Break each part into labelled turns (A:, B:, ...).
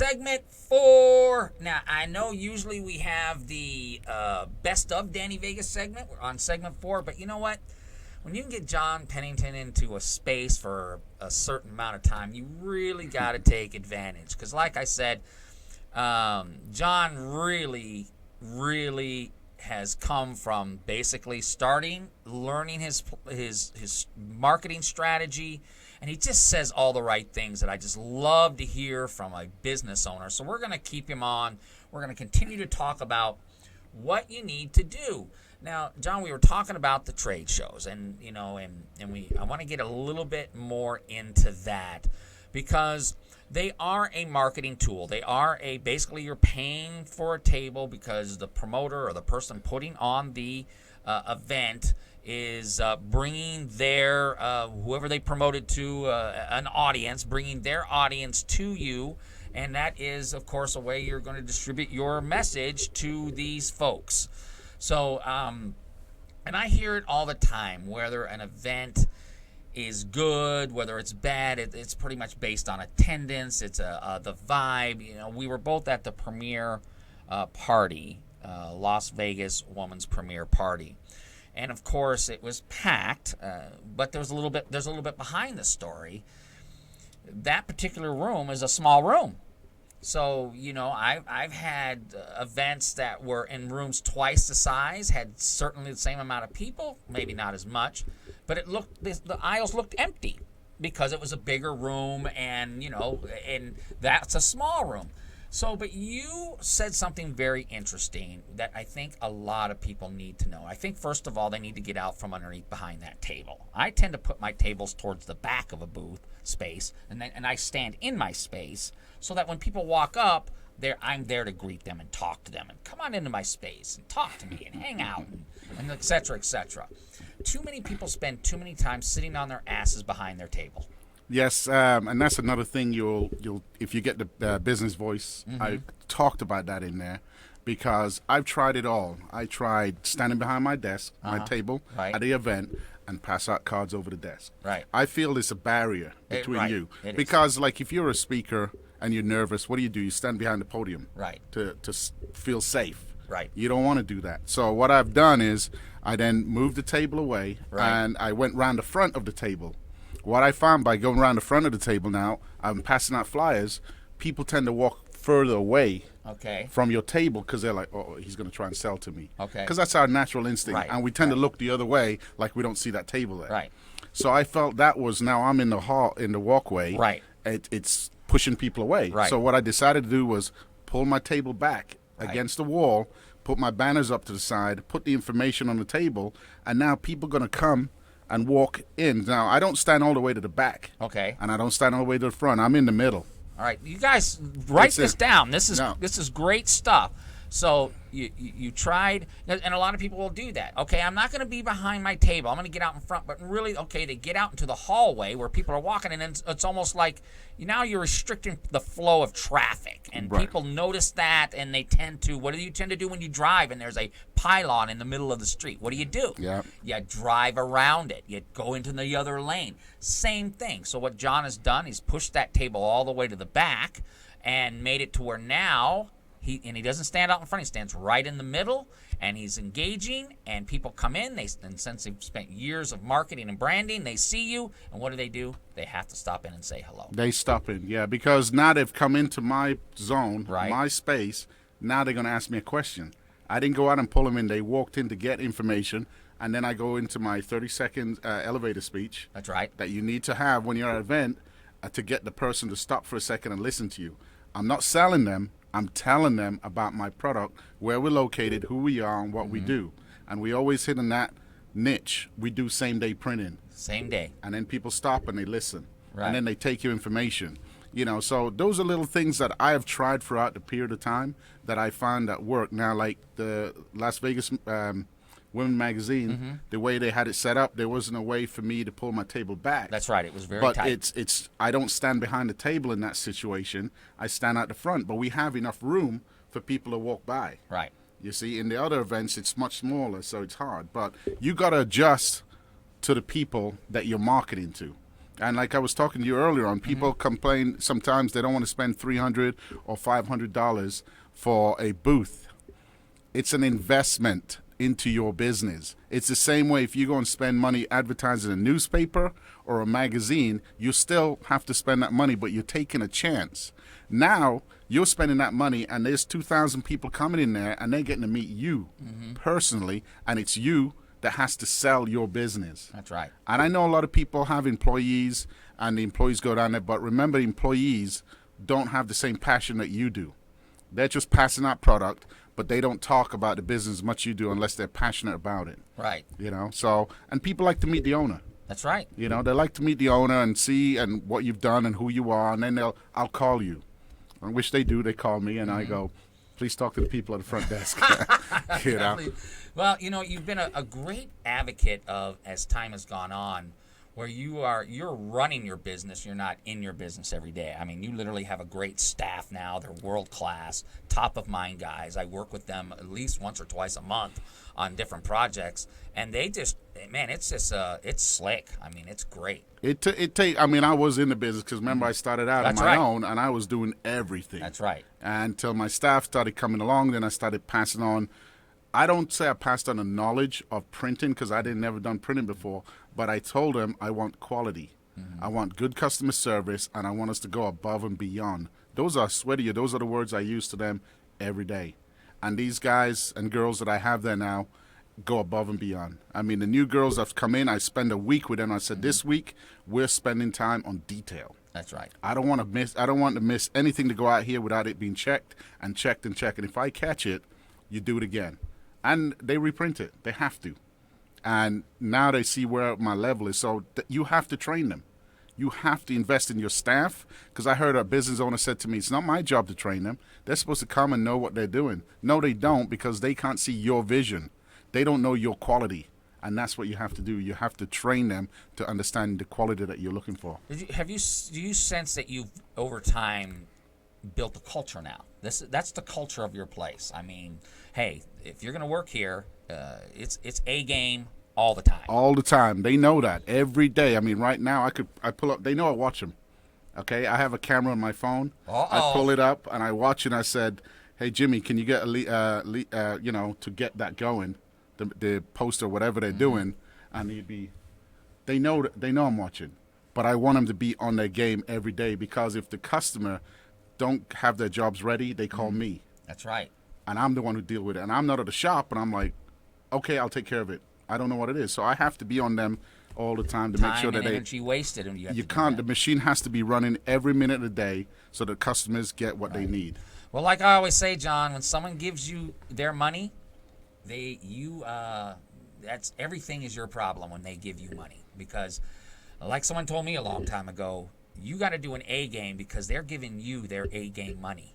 A: segment 4. Now, I know usually we have the best of Danny Vegas segment. We're on segment 4, but you know what? When you can get John Pennington into a space for a certain amount of time, you really got to take advantage. Because like I said, John really has come from basically learning his marketing strategy, and he just says all the right things that I just love to hear from a business owner. So we're going to keep him on. We're going to continue to talk about what you need to do. Now, John, we were talking about the trade shows, and I want to get a little bit more into that because they are a marketing tool. They are basically you're paying for a table because the promoter or the person putting on the event is bringing their whoever they promoted to an audience, bringing their audience to you, and that is, of course, a way you're going to distribute your message to these folks. So, and I hear it all the time, whether an event is good, whether it's bad, it's pretty much based on attendance. It's the vibe. We were both at the premiere party, Las Vegas Woman's Premiere Party, and of course it was packed. But there's a little bit behind the story. That particular room is a small room. So, I've had events that were in rooms twice the size, had certainly the same amount of people, maybe not as much, but the aisles looked empty because it was a bigger room and that's a small room. So, but you said something very interesting that I think a lot of people need to know. I think, first of all, they need to get out from underneath behind that table. I tend to put my tables towards the back of a booth space, and I stand in my space so that when people walk up, I'm there to greet them and talk to them and come on into my space and talk to me and hang out and et cetera, et cetera. Too many people spend too many times sitting on their asses behind their table.
B: Yes, and that's another thing you'll if you get the business voice, I talked about that in there because I've tried it all. I tried standing behind my desk, my table at the event, and pass out cards over the desk.
A: Right.
B: I feel there's a barrier between you because, like, if you're a speaker and you're nervous, what do? You stand behind the podium, to feel safe.
A: Right.
B: You don't want to do that. So what I've done is I then moved the table away, and I went round the front of the table. What I found by going around the front of the table now, I'm passing out flyers, people tend to walk further away from your table because they're like, oh, he's going to try and sell to me. Because that's our natural instinct.
A: Right.
B: And we tend to look the other way like we don't see that table there.
A: Right.
B: So I felt that was, now I'm in the hall, in the walkway.
A: Right.
B: It's pushing people away.
A: Right.
B: So what I decided to do was pull my table back against the wall, put my banners up to the side, put the information on the table, and now people are going to come and walk in. Now, I don't stand all the way to the back.
A: Okay.
B: And I don't stand all the way to the front. I'm in the middle.
A: All right. You guys write this down. This is great stuff. So you tried, and a lot of people will do that. Okay, I'm not going to be behind my table. I'm going to get out in front. But really, okay, they get out into the hallway where people are walking, and it's almost like now you're restricting the flow of traffic. And people notice that, and they tend to, what do you tend to do when you drive and there's a pylon in the middle of the street? What do?
B: Yeah.
A: You drive around it. You go into the other lane. Same thing. So what John has done, he's pushed that table all the way to the back and made it to where now he doesn't stand out in front. He stands right in the middle, and he's engaging, and people come in. And since they've spent years of marketing and branding, they see you, and what do? They have to stop in and say hello.
B: They stop in, yeah, because now they've come into my zone, my space. Now they're going to ask me a question. I didn't go out and pull them in. They walked in to get information, and then I go into my 30-second elevator speech.
A: That's right.
B: That you need to have when you're at an event to get the person to stop for a second and listen to you. I'm not selling them. I'm telling them about my product, where we're located, who we are, and what we do. And we always hit in that niche. We do same-day printing.
A: Same day.
B: And then people stop and they listen.
A: Right.
B: And then they take your information. So those are little things that I have tried throughout the period of time that I find that work. Now, like the Las Vegas Women Magazine, the way they had it set up, there wasn't a way for me to pull my table back.
A: That's right. It was very
B: tight.
A: But
B: it's I don't stand behind the table in that situation. I stand at the front. But we have enough room for people to walk by.
A: Right.
B: You see, in the other events, it's much smaller, so it's hard. But you got to adjust to the people that you're marketing to. And like I was talking to you earlier on, people complain sometimes they don't want to spend $300 or $500 for a booth. It's an investment into your business. It's the same way if you go and spend money advertising a newspaper or a magazine, you still have to spend that money, but you're taking a chance. Now you're spending that money and there's 2,000 people coming in there and they're getting to meet you personally, and it's you that has to sell your business.
A: That's right.
B: And I know a lot of people have employees and the employees go down there, but remember, employees don't have the same passion that you do. They're just passing out product, but they don't talk about the business as much you do unless they're passionate about it.
A: Right.
B: You know, so, and people like to meet the owner.
A: That's right.
B: You know, they like to meet the owner and see and what you've done and who you are, and then I'll call you. I wish they do. They call me and I go, please talk to the people at the front desk. You know?
A: Well, you know, you've been a great advocate of, as time has gone on, where you're running your business. You're not in your business every day. I mean, you literally have a great staff now. They're world class, top of mind guys. I work with them at least once or twice a month on different projects, and they just, man, it's just it's slick. I mean, it's great.
B: I mean, I was in the business because remember I started out on my
A: right.
B: own and I was doing everything.
A: That's right.
B: Until my staff started coming along, then I started passing on. I don't say I passed on the knowledge of printing because I didn't never done printing before, but I told them I want quality. I want good customer service, and I want us to go above and beyond. Those are, I swear to you, those are the words I use to them every day. And these guys and girls that I have there now go above and beyond. I mean, the new girls that have come in, I spend a week with them. I said, this week we're spending time on detail.
A: That's right.
B: I don't want to miss anything to go out here without it being checked and checked and checked. And if I catch it, you do it again. And they reprint it. They have to. And now they see where my level is. So you have to train them. You have to invest in your staff. Because I heard a business owner said to me, it's not my job to train them. They're supposed to come and know what they're doing. No, they don't, because they can't see your vision. They don't know your quality. And that's what you have to do. You have to train them to understand the quality that you're looking for.
A: Do you sense that you've, over time, built a culture now? That's the culture of your place. I mean, hey, if you're going to work here, it's A game all the time.
B: All the time. They know that every day. I mean, right now I pull up. They know I watch them. Okay, I have a camera on my phone. I pull it up and I watch and I said, "Hey Jimmy, can you get to get that going, the poster, whatever they're doing?" And they know I'm watching, but I want them to be on their game every day, because if the customer don't have their jobs ready, they call me.
A: That's right.
B: And I'm the one who deal with it. And I'm not at the shop, and I'm like, okay, I'll take care of it. I don't know what it is. So I have to be on them all the time to make sure that
A: energy wasted. And you
B: can't. The machine has to be running every minute of the day so that customers get what they need.
A: Well, like I always say, John, when someone gives you their money, that's everything is your problem when they give you money. Because like someone told me a long time ago, you got to do an A game because they're giving you their A game money.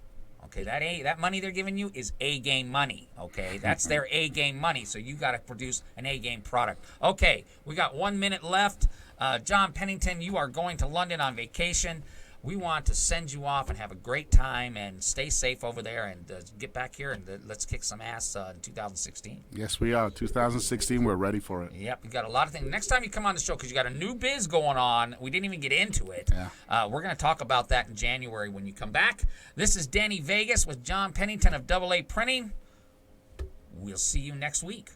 A: Okay, that money they're giving you is A game money. Okay, that's their A game money. So you got to produce an A game product. Okay, we got 1 minute left. John Pennington, you are going to London on vacation. We want to send you off and have a great time and stay safe over there and get back here and let's kick some ass in 2016.
B: Yes, we are. 2016, we're ready for it.
A: Yep, we got a lot of things. Next time you come on the show, because you got a new biz going on, we didn't even get into it.
B: Yeah.
A: We're going to talk about that in January when you come back. This is Danny Vegas with John Pennington of AA Printing. We'll see you next week.